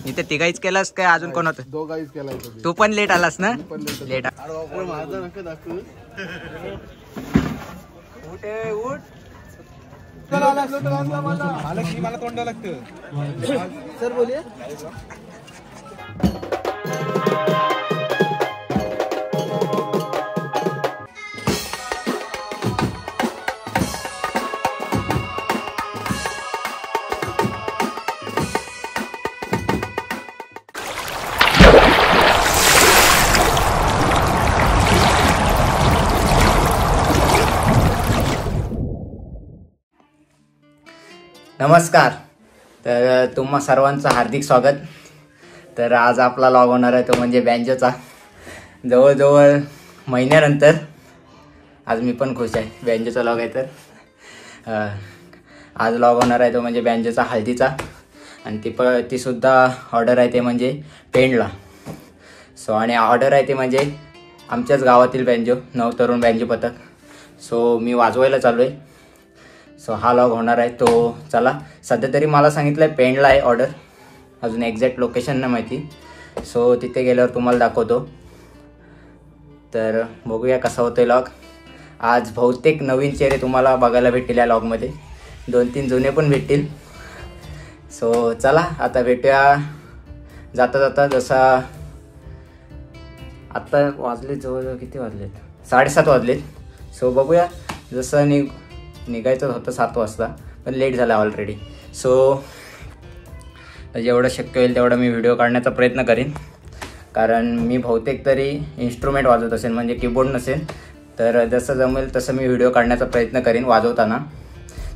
इथे तिघाईच केलास काय अजून कोण होतं? दोघाईच केलाय. तू पण लेट आलास ना? लेट मला तोंडा लागतं सर बोलिये. नमस्कार. तर तुम्हा सर्वांचं हार्दिक स्वागत. तर आज आपला लॉग होणार आहे तो म्हणजे बँजोचा. जवळजवळ महिन्यानंतर आज मी पण खुश आहे. बँजोचा लॉग आहे तर आज लॉग होणार आहे तो म्हणजे बँजोचा हळदीचा. आणि तीसुद्धा ऑर्डर आहे ते म्हणजे पेंडला. सो आणि ऑर्डर आहे ते म्हणजे आमच्याच गावातील बँजो, नवतरुण बँजो पथक. सो मी वाजवायला चालू आहे. सो हा लॉग होणार आहे तो चला. सध्या तरी मला सांगितलं आहे पेंडला आहे ऑर्डर, अजून एक्झॅक्ट लोकेशन नाही माहिती. सो तिथे गेल्यावर तुम्हाला दाखवतो. तर बघूया कसा होतो आहे लॉग. आज बहुतेक नवीन चेहरे तुम्हाला बघायला भेटतील या लॉगमध्ये, 2-3 जुने पण भेटतील. सो चला आता भेटूया जाता जाता. जसा आत्ता वाजले जवळजवळ किती वाजलेत? 7:30 वाजलेत. सो बघूया. जसं निघायचं होतं 7 वाजता पण लेट झाला ऑलरेडी. सो जेवढं शक्य होईल तेवढा मी व्हिडिओ काढण्याचा प्रयत्न करीन. कारण मी बहुतेक तरी इन्स्ट्रुमेंट वाजवत असेल, म्हणजे कीबोर्ड नसेल. तर जसं जमेल तसं मी व्हिडिओ काढण्याचा प्रयत्न करीन वाजवताना.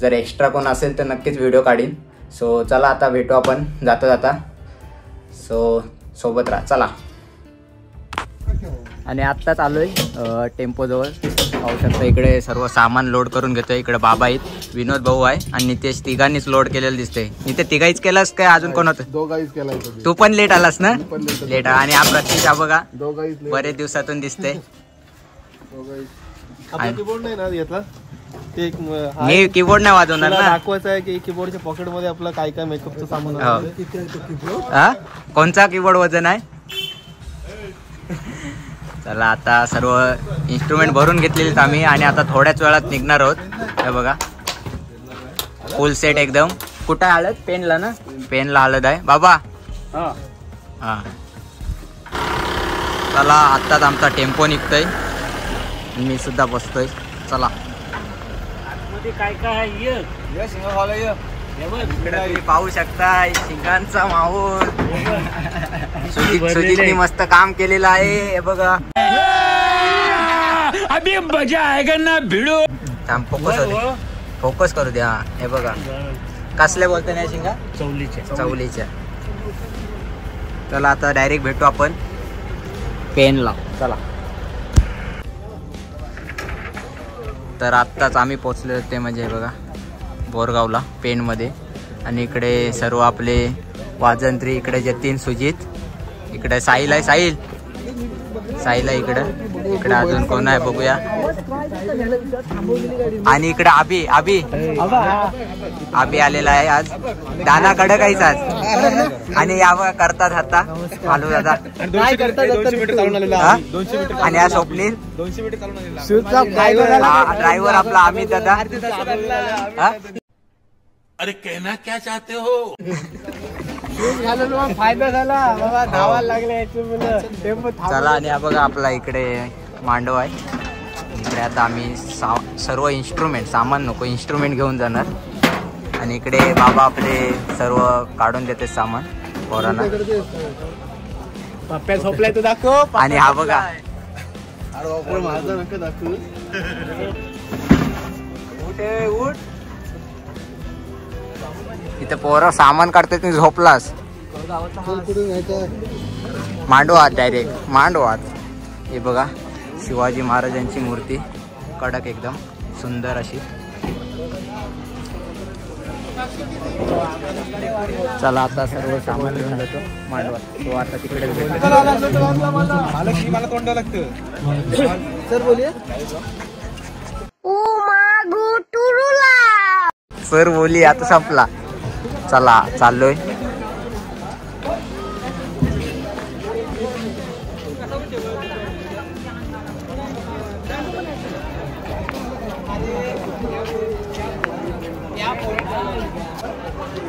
जर एक्स्ट्रा कोण असेल तर नक्कीच व्हिडिओ काढीन. सो चला आता भेटू आपण जाता जाता. सो सोबत राहा चला. आणि आत्ताच आलो आहे टेम्पोजवळ. पाहू शकता इकडे सर्व सामान लोड करून घेतोय. इकडे बाबा आहेत, विनोद भाऊ आहे आणि नितेश. तिघांनीच लोड केलेलं दिसतंय. इथे तिघाईच केलास काय अजून कोण होतं? दोघाईच केलाय. तू पण लेट आलास ना? लेट. आणि हा प्रतीक हा बघा दोघाईच बरेच दिवसातून दिसते. कीबोर्ड नाही ना घेतला ते. मी कीबोर्ड नाही वाजवणार ना. दाखवायचं आहे की कीबोर्डच्या पॉकेट मध्ये आपलं काय काय मेकअपचं सामान हा. कोणचा कीबोर्ड वजन आहे? चला आता सर्व इन्स्ट्रुमेंट भरून घेतलेले आम्ही आणि आता थोड्याच वेळात निघणार आहोत. हे बघा फुल सेट एकदम. कुठं आहे हळद? पेनला ना? पेनला हळद आहे बाबा. हा चला आत्ताच आमचा टेम्पो निघतोय, मी सुद्धा बसतोय. चला. काय काय तुम्ही पाहू शकता शिंगांचा माहोल. सुजितनी मस्त काम केलेलं आहे. हे बघा अभी मजा आएगा ना भिडो. फोकस करू द्या. हे बघा कसले बोलते नाही शिंगा? चवलीच्या. चला आता डायरेक्ट भेटू आपण पेनला. चला. तर आत्ताच आम्ही पोचले होते म्हणजे बघा बोरगावला पेनमध्ये. आणि इकडे सर्व आपले वाजंत्री. इकडे जतीन, सुजित. इकडे साहिल आहे. साहिल आहे इकडं. इकडे अजून कोण आहे बघूया. आणि इकडे आबी आलेला आहे आज. दाना कडक आहेच आज. आणि या करतात आता फालू दादा. आणि हा स्वप्नील ड्रायव्हर आपला अमित दादा. अरे कहना क्या चाहते हो? फायदा झाला बाबा. धावायला लागले. चला. आणि हा बघा आपला इकडे मांडव आहे. इकडे आता आम्ही सर्व इन्स्ट्रुमेंट, सामान नको इन्स्ट्रुमेंट घेऊन जाणार. आणि इकडे बाबा आपले सर्व काढून देते सामान पोरांना. पप्प्या झोपलाय तो दाखव. आणि हा बघा माझा नका दाखवू. उठ. इथे पोरं सामान काढतात. तुम्ही झोपलास. मांडवात डायरेक्ट मांडवात. हे बघा शिवाजी महाराजांची मूर्ती कडक एकदम सुंदर अशी. चला आता सर्व सामान घेऊन जातो मांडवात. तो आता तिकडे मला तोंडा लागतं सर बोलिये. सर बोली आता संपला. चला चाललोय.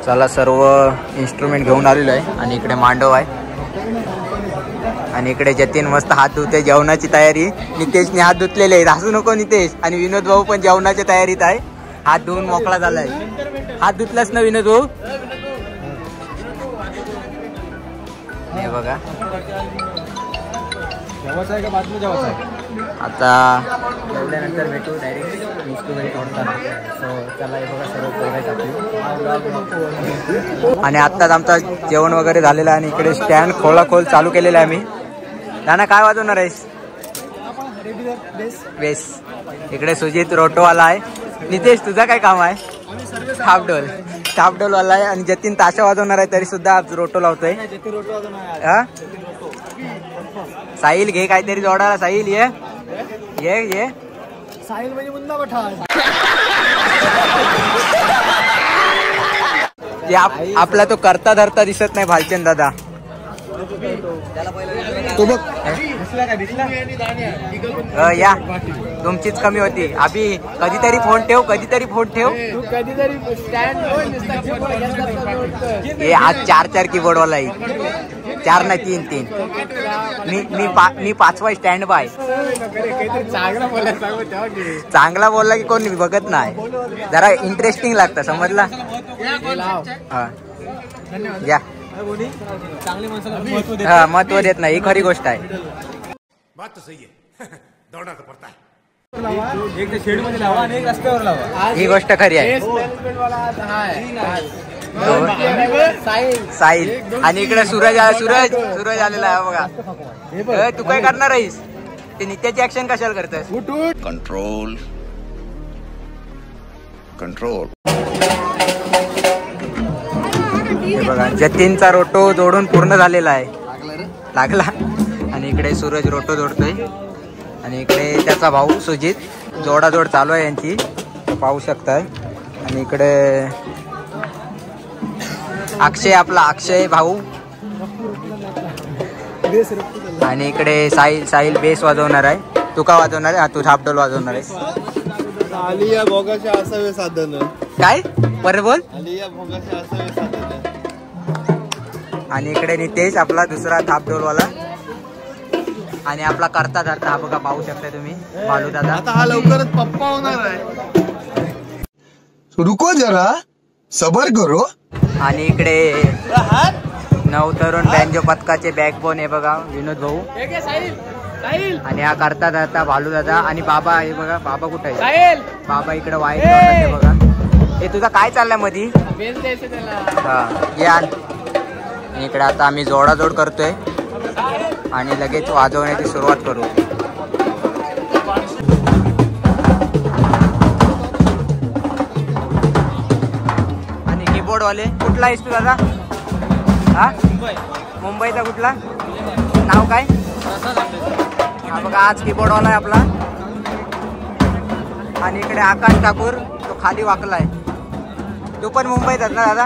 चला सर्व इन्स्ट्रुमेंट घेऊन आलेलो आहे आणि इकडे मांडव आहे आणि इकडे जतीन मस्त हात धुते जेवणाची तयारी. नितेशने हात धुतलेले आहेत, हसू नको नितेश. आणि विनोद भाऊ पण जेवणाच्या तयारीत आहे, हात धुवून मोकळा झालाय. हात धुतलास ना विनोद भाऊ? हे बघा आता जेवल्यानंतर भेटू डायरेक्ट इन्स्ट्रुमेंट ओढताना. सो चला हे बघा सर्व पोरं आपली. आणि आत्ताच आमचा जेवण वगैरे झालेलं आहे आणि इकडे स्टँड खोल चालू केलेला आहे आम्ही. दाना काय वाजवणार आहेस? बेस. इकडे सुजित रोटोवाला आहे. नितेश तुझा काय काम आहे? थापडोल वाला आहे. आणि जतीन ताशा वाजवणार आहे तरी सुद्धा आज रोटो लावतोय. साहिल घे काहीतरी जोडायला. साहिल ये साहिल म्हणजे मुन्ना पठाण. आपला तो करता धरता दिसत नाही भालचंद दादा. तो बघ या तुमचीच कमी होती. अभि कधीतरी फोन ठेव. हे आज 4 कीबोर्ड वाला आहे. 4 नाही 3. मी 5वा स्टँड बाय. चांगला बोलला की कोण बघत नाही. जरा इंटरेस्टिंग लागतं, समजला? हा या महत्व देत नाही, ही खरी गोष्ट आहे. बात तो सही है. दौड़ना तो पड़ता है. ही गोष्ट खरी आहे. साहिल आणि इकडे सूरज आलेला आहे बघा. तू काय करणार आहेस? ते नित्याची ऍक्शन कशाला करतोस? कंट्रोल. हे बघा जतीनचा रोटो जोडून पूर्ण झालेला आहे. लागला. आणि इकडे सूरज रोटो जोडतोय आणि इकडे त्याचा भाऊ सुजित जोडाजोड चालू आहे यांची, पाहू शकताय. आणि इकडे अक्षय भाऊ. आणि इकडे साहिल बेस वाजवणार आहे. तू का वाजवणार आहे? तू थापडोल वाजवणार आहे. आलिया भोगाचे असावे साधन. काय बरं बोल. आलिया भोगाचे असावे साधन. आणि इकडे नितेश आपला दुसरा थापडोलवाला. आणि आपला करता धरता हा बघा, पाहू शकता तुम्ही बालू दादा. आता हा लवकरच पप्पा होणार आहे. रुको जरा सबर करो. आणि इकडे नवतरुण बँजो पथकाचे बॅकबोन हे बघा विनोद भाऊ. आणि हा करता धरता बालू दादा. आणि बाबा हे बघा, बाबा कुठे आहे? बाबा इकडे वाईट हे बघा. हे तुझा काय चाललाय मधी? हा या. इकडे आता आम्ही जोडाजोड करतोय आणि लगेच वाजवण्याची सुरुवात करू. आणि कीबोर्ड वाले कुठला आहेस तू दादा? हा मुंबईचा कुठला? नाव काय? हा बघा आज कीबोर्ड वाला आहे आपला. आणि इकडे आकाश ठाकूर, तो खाली वाकलाय. तू पण मुंबईचाच ना दादा?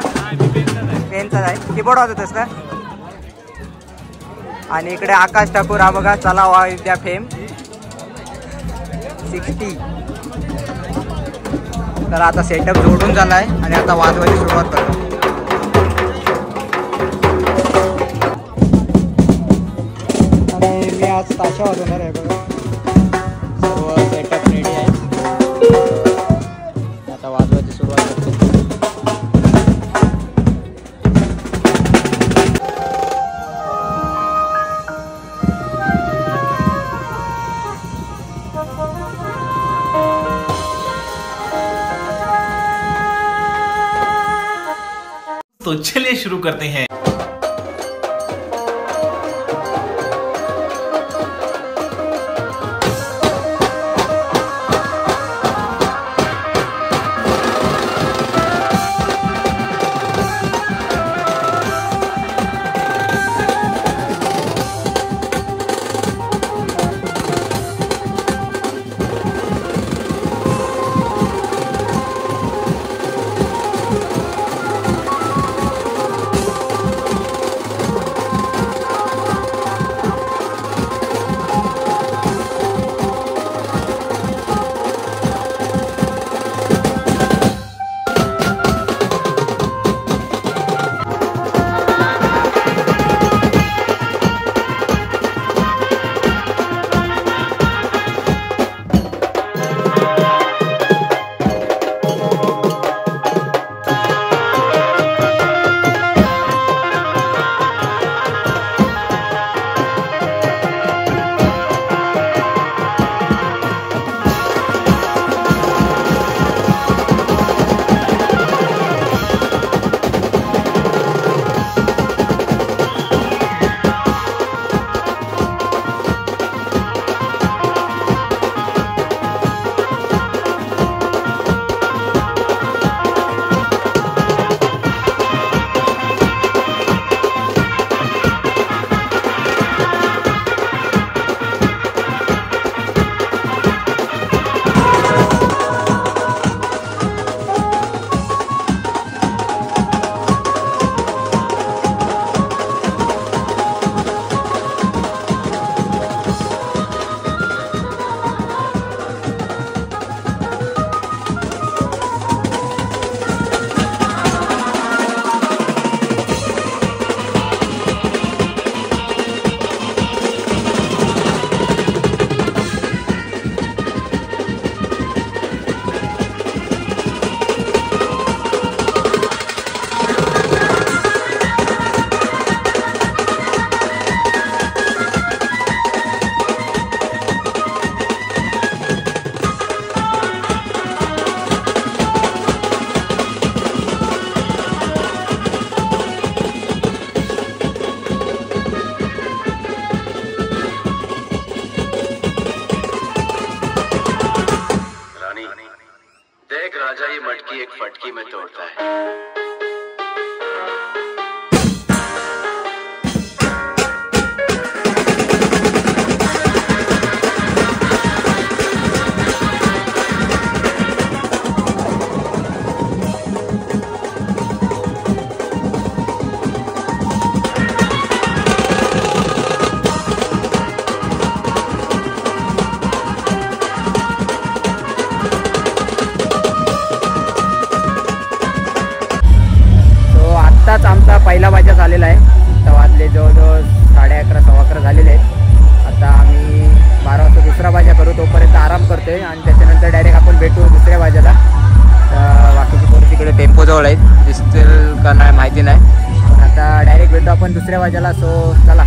पेनचाच आहे. कीबोर्ड वाजवतोस का? आणि इकडे आकाश ठाकूर हा बघा, चला विद्या फेम 60. तर आता सेटअप जोडून झालाय आणि आता वाजवायची सुरुवात करतो. आणि मी आज ताशा वाजवणार आहे बघा. सर्व सेटअप रेडी आहे. आता वाजवायची सुरुवात करतो. तो चलिए शुरू करते हैं. पहिला बाजा झालेला आहे. तर वाजले जवळजवळ 11:30 11:15 झालेले आहेत. आता आम्ही 12 वाजता दुसरा बाजा करू, तोपर्यंत आराम करतोय आणि त्याच्यानंतर डायरेक्ट आपण भेटू दुसऱ्या बाजाला. तर बाकीचे पोरं तिकडे टेम्पोजवळ आहेत, दिसतील का नाही माहिती नाही, पण आता डायरेक्ट भेटू आपण दुसऱ्या बाजाला. सो चला.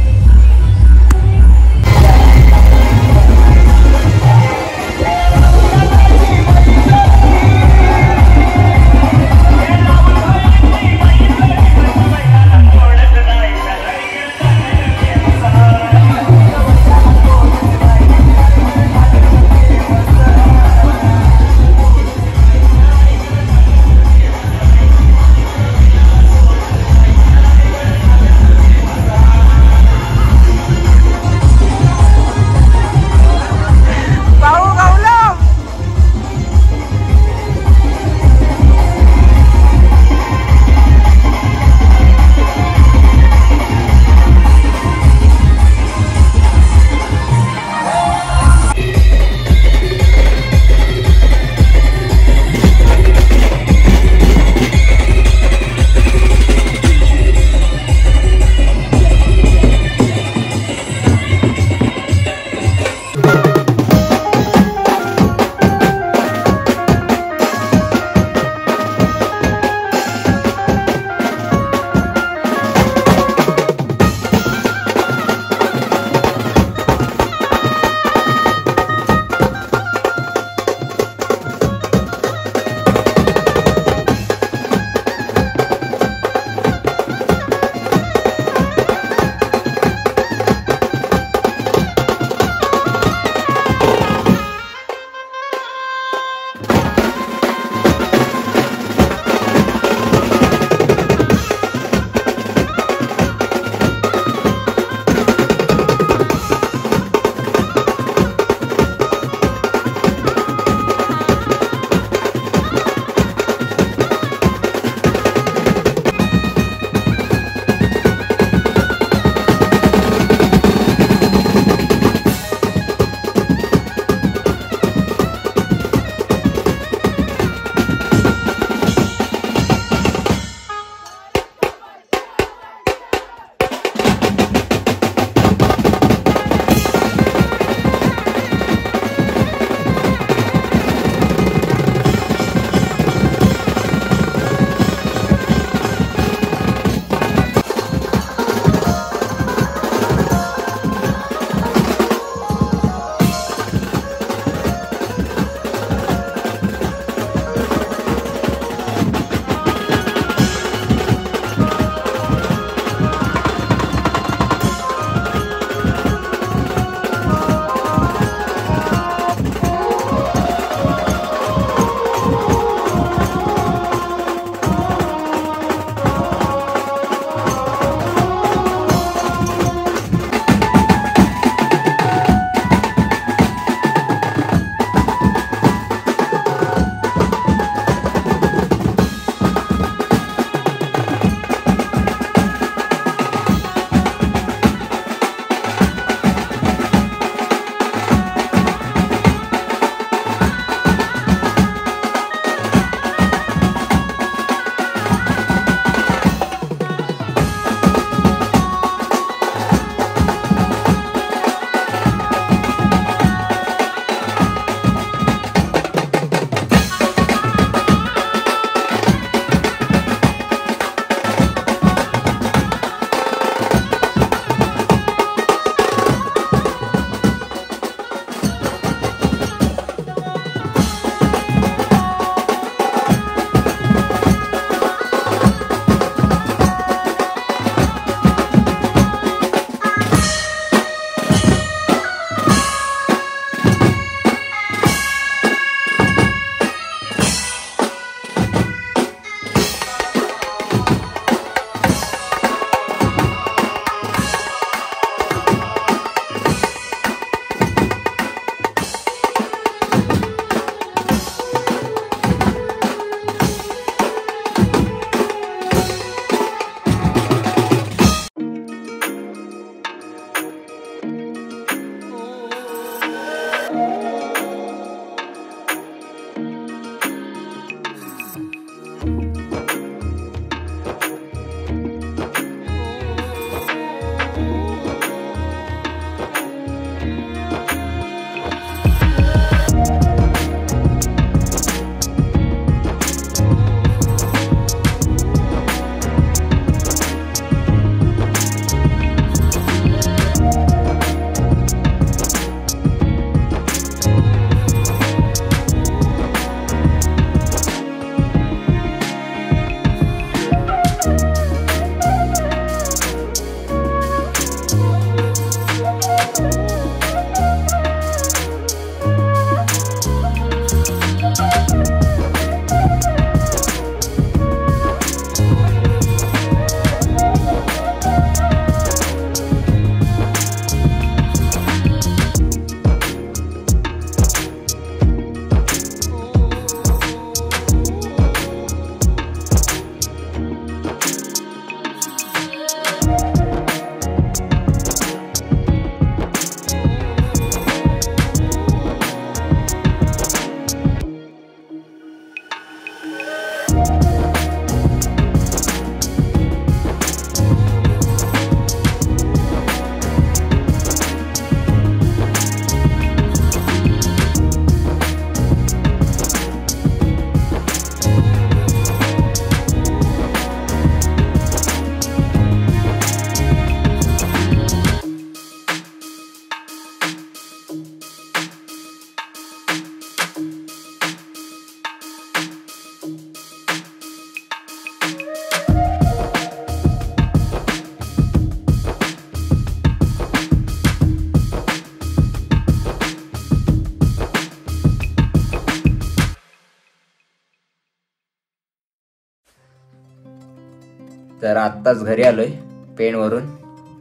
तर आत्ताच घरी आलो आहे पेणवरून.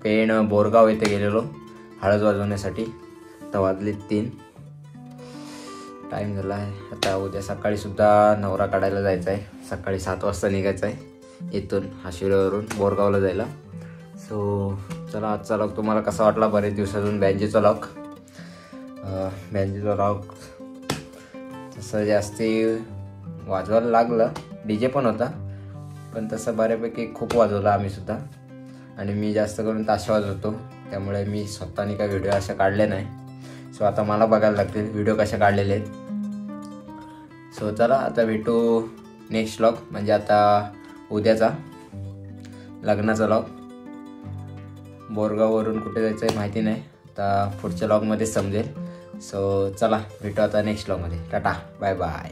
पेण बोरगाव येथे गेलेलो हळद वाजवण्यासाठी. तर वाजले 3. टाईम झाला आहे. आता उद्या सकाळी सुद्धा नवरा काढायला जायचा आहे. सकाळी 7 वाजता निघायचं आहे इथून हाशिवऱ्यावरून बोरगावला जायला. सो चला आजचा लॉग तुम्हाला कसा वाटला. बरेच दिवसातून बँजेचा लॉग तसं जास्ती वाजवायला लागलं. DJ पण होता पण तसं बऱ्यापैकी खूप वाजवला आम्ही सुद्धा. आणि मी जास्त करून ताशा वाजवतो त्यामुळे मी स्वतःने काही व्हिडिओ अशा काढले नाही. सो आता मला बघायला लागतील व्हिडिओ कशा काढलेले आहेत. सो चला आता भेटू नेक्स्ट व्लॉग म्हणजे आता उद्याचा लग्नाचा व्लॉग. बोरगाववरून कुठे जायचं आहे माहिती नाही. आता पुढच्या व्लॉगमध्ये समजेल. सो चला भेटू आता नेक्स्ट व्लॉगमध्ये. Tata bye bye.